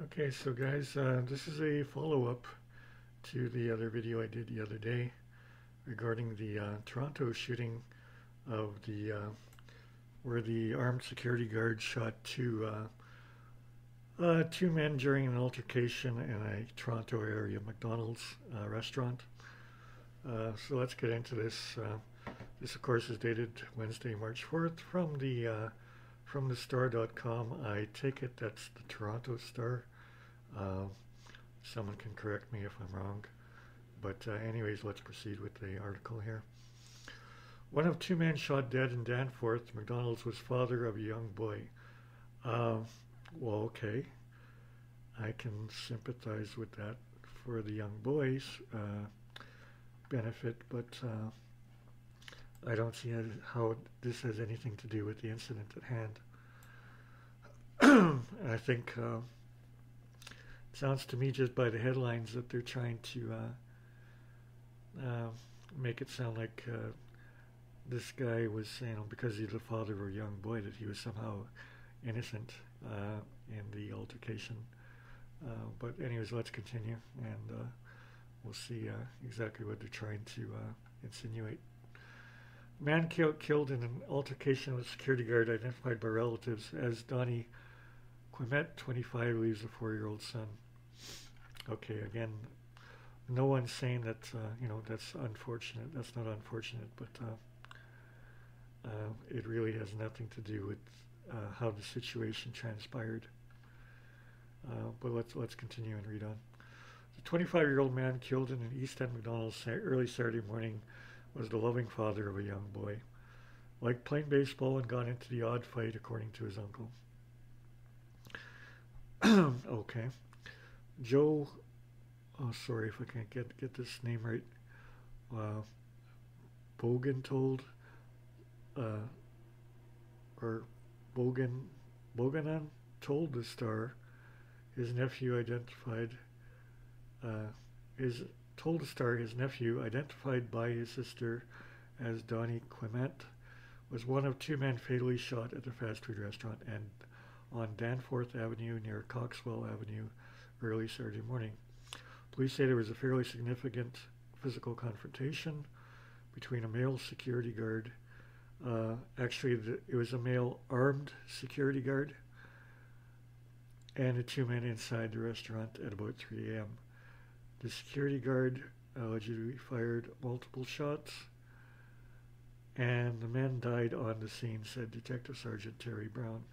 Okay, so guys, this is a follow-up to the other video I did the other day regarding the Toronto shooting of the where the armed security guard shot two men during an altercation in a Toronto area McDonald's restaurant. So let's get into this. This, of course, is dated Wednesday, March 4th from the star.com. I take it that's the Toronto Star. Uh, Someone can correct me if I'm wrong. But anyways, let's proceed with the article here. One of two men shot dead in Danforth, McDonald's was father of a young boy. Uh, well, okay. I can sympathize with that for the young boy's benefit, but I don't see how this has anything to do with the incident at hand. I think it sounds to me just by the headlines that they're trying to make it sound like this guy was, because he's the father of a young boy, that he was somehow innocent in the altercation. But anyways, let's continue, and we'll see exactly what they're trying to insinuate. Man killed in an altercation with a security guard identified by relatives as Donnie Quimet, 25, leaves a 4-year-old son. Okay, again, no one's saying that, that's unfortunate. That's not unfortunate, but it really has nothing to do with how the situation transpired. But let's continue and read on. The 25-year-old man killed in an East End McDonald's early Saturday morning was the loving father of a young boy. Liked playing baseball and got into the odd fight, according to his uncle. Okay. Joe, sorry if I can't get this name right. Bogan told, or Boganan told the Star his nephew identified his nephew, identified by his sister as Donnie Clement, was one of two men fatally shot at the fast food restaurant and on Danforth Avenue near Coxwell Avenue early Saturday morning. Police say there was a fairly significant physical confrontation between a male security guard. It was a male armed security guard and the two men inside the restaurant at about 3 a.m. The security guard allegedly fired multiple shots, and the men died on the scene, said Detective Sergeant Terry Brown.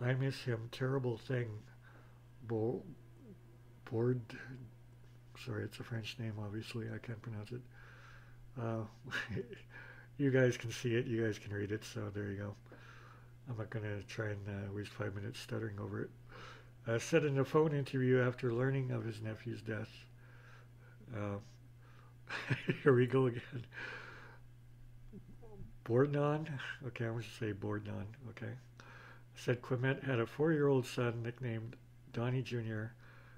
I miss him. Terrible thing. Board. Sorry, it's a French name, obviously. I can't pronounce it. You guys can see it. You guys can read it, so there you go. I'm not going to try and waste 5 minutes stuttering over it. Said in a phone interview after learning of his nephew's death. Here we go again. Bourdon. Okay, I'm going to say Bourdon. Okay. Said Clement had a 4-year-old son nicknamed Donnie Jr.,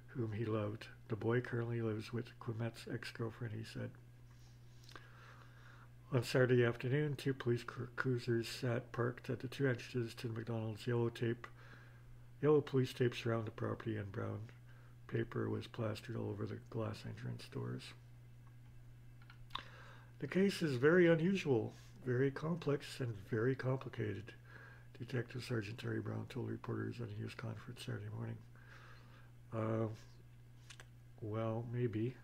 whom he loved. The boy currently lives with Clement's ex-girlfriend, he said. On Saturday afternoon, two police cruisers sat parked at the two entrances to the McDonald's. Yellow police tape surround the property, and brown paper was plastered all over the glass entrance doors. The case is very unusual, very complex, and very complicated, Detective Sergeant Terry Brown told reporters at a news conference Saturday morning. Well, maybe.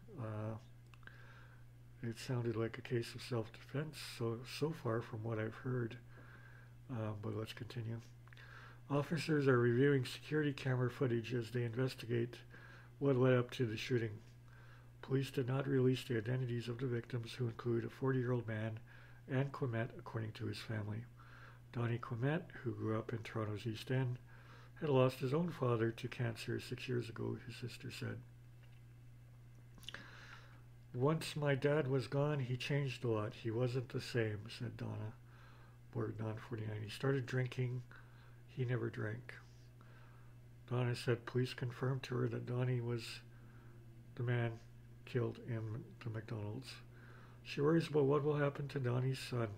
It sounded like a case of self-defense so far from what I've heard, but let's continue. Officers are reviewing security camera footage as they investigate what led up to the shooting. Police did not release the identities of the victims, who include a 40-year-old man and Clement, according to his family. Donnie Clement, who grew up in Toronto's East End, had lost his own father to cancer 6 years ago, his sister said. Once my dad was gone, he changed a lot. He wasn't the same, said Donna Bourdon, 49. He started drinking. He never drank. Donna said police confirmed to her that Donnie was the man killed in the McDonald's. She worries about what will happen to Donnie's son,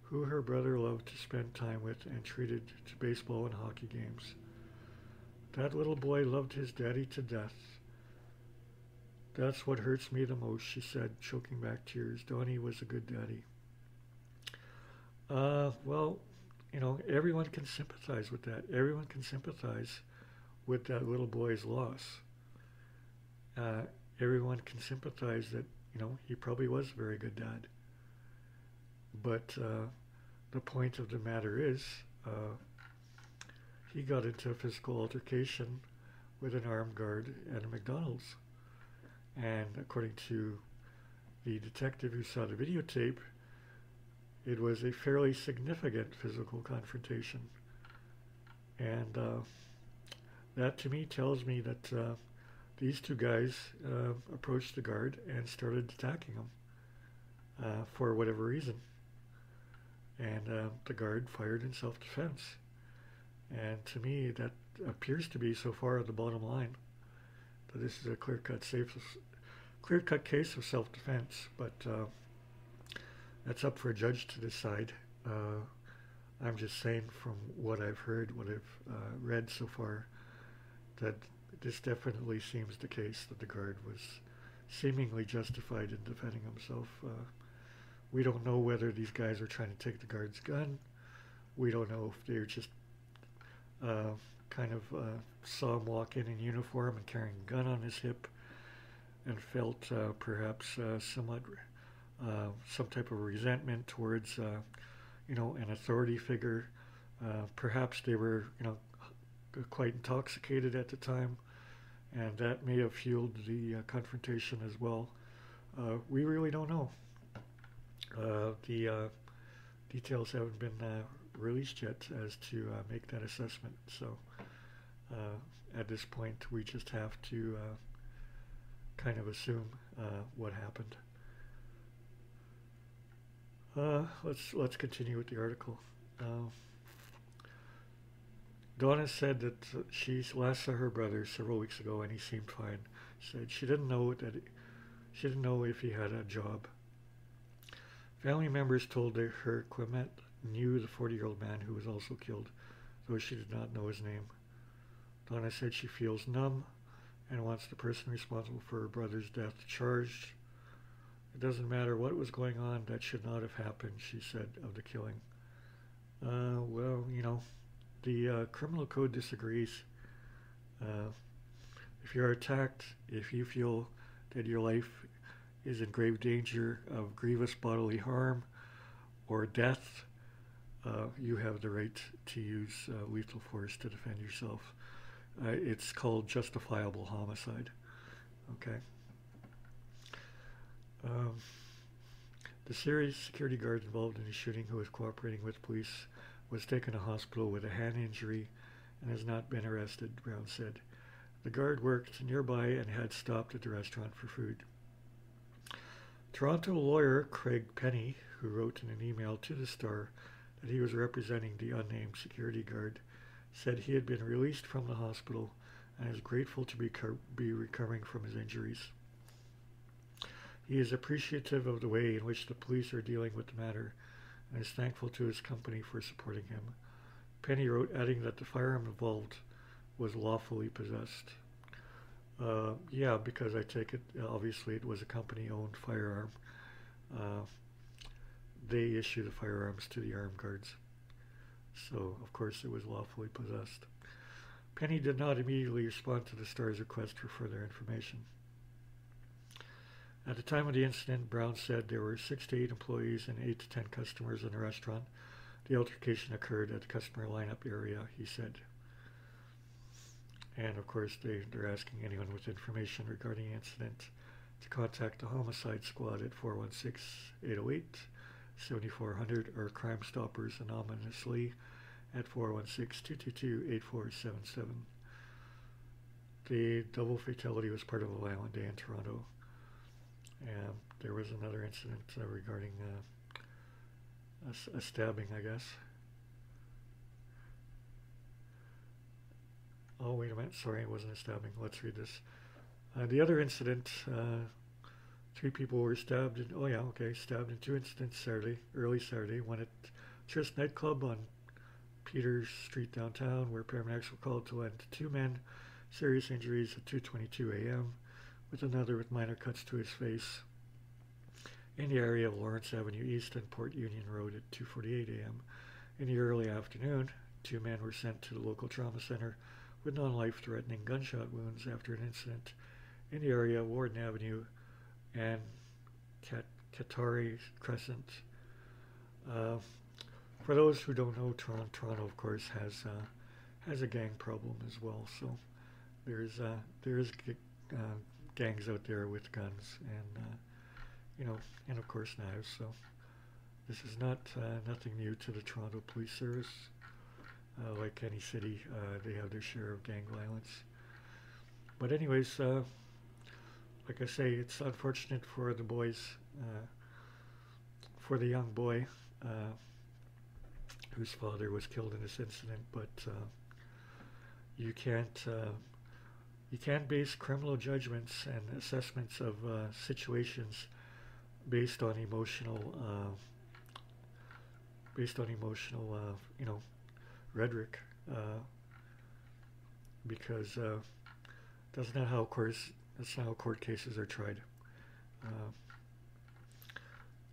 who her brother loved to spend time with and treated to baseball and hockey games. That little boy loved his daddy to death. That's what hurts me the most, she said, choking back tears. Donnie was a good daddy. Well, everyone can sympathize with that. Everyone can sympathize with that little boy's loss. Uh, Everyone can sympathize that, he probably was a very good dad. But the point of the matter is, he got into a physical altercation with an armed guard at a McDonald's. And according to the detective who saw the videotape, it was a fairly significant physical confrontation. And that to me tells me that these two guys approached the guard and started attacking him for whatever reason. And the guard fired in self-defense. And to me, that appears to be so far the bottom line. That this is a clear-cut case of self-defense, but that's up for a judge to decide. I'm just saying from what I've heard, what I've read so far, that this definitely seems the case, that the guard was seemingly justified in defending himself. We don't know whether these guys are trying to take the guard's gun. We don't know if they're just saw him walk in uniform and carrying a gun on his hip and felt perhaps somewhat some type of resentment towards an authority figure. Perhaps they were quite intoxicated at the time, and that may have fueled the confrontation as well. We really don't know. The details haven't been released yet as to make that assessment. So at this point, we just have to kind of assume what happened. Let's continue with the article. Donna said that she last saw her brother several weeks ago and he seemed fine. She said she didn't know if he had a job. Family members told her Clement knew the 40-year-old man who was also killed, though she did not know his name. Donna said she feels numb and wants the person responsible for her brother's death charged. It doesn't matter what was going on, that should not have happened, she said of the killing. The criminal code disagrees. If you're attacked, if you feel that your life is in grave danger of grievous bodily harm or death, you have the right to use lethal force to defend yourself. It's called justifiable homicide. Okay. The serious security guard involved in the shooting, who was cooperating with police, was taken to hospital with a hand injury and has not been arrested, Brown said. The guard worked nearby and had stopped at the restaurant for food. Toronto lawyer Craig Penny, who wrote in an email to the Star that he was representing the unnamed security guard, said he had been released from the hospital and is grateful to be recovering from his injuries. He is appreciative of the way in which the police are dealing with the matter and is thankful to his company for supporting him. Penny wrote, adding that the firearm involved was lawfully possessed. Yeah, because I take it, obviously it was a company-owned firearm. They issue the firearms to the armed guards. So, of course, it was lawfully possessed. Penny did not immediately respond to the Star's request for further information. At the time of the incident, Brown said there were 6 to 8 employees and 8 to 10 customers in the restaurant. The altercation occurred at the customer lineup area, he said. And of course, they're asking anyone with information regarding the incident to contact the Homicide Squad at 416-808-7400 or Crime Stoppers anonymously at 416-222-8477. The double fatality was part of a violent day in Toronto. And there was another incident regarding a stabbing, I guess. Oh, wait a minute. Sorry, it wasn't a stabbing. Let's read this. The other incident, 3 people were stabbed stabbed in 2 incidents early Saturday, one at Tris nightclub on Peters Street downtown, where paramedics were called to lend two men serious injuries at 2:22 a.m., with another with minor cuts to his face. In the area of Lawrence Avenue East and Port Union Road at 2:48 a.m. In the early afternoon, two men were sent to the local trauma center with non-life-threatening gunshot wounds after an incident in the area of Warden Avenue and Katari Crescent. For those who don't know, Toronto of course has a gang problem as well. So there's gangs out there with guns and and of course knives. So this is nothing new to the Toronto Police Service. Like any city, they have their share of gang violence. But anyways, like I say, it's unfortunate for the boys, for the young boy whose father was killed in this incident. But you can't base criminal judgments and assessments of situations based on emotional rhetoric, because that's not how court cases are tried.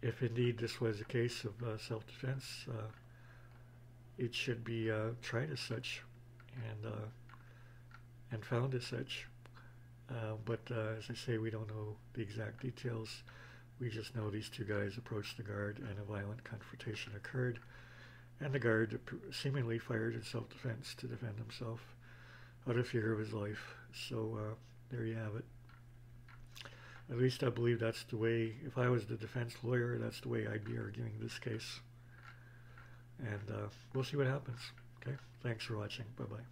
If indeed this was a case of self-defense, it should be tried as such and found as such. But as I say, we don't know the exact details. We just know these two guys approached the guard and a violent confrontation occurred, and the guard seemingly fired in self-defense to defend himself out of fear of his life. So there you have it. At least I believe that's the way, if I was the defense lawyer, that's the way I'd be arguing this case. And we'll see what happens. Okay, thanks for watching. Bye-bye.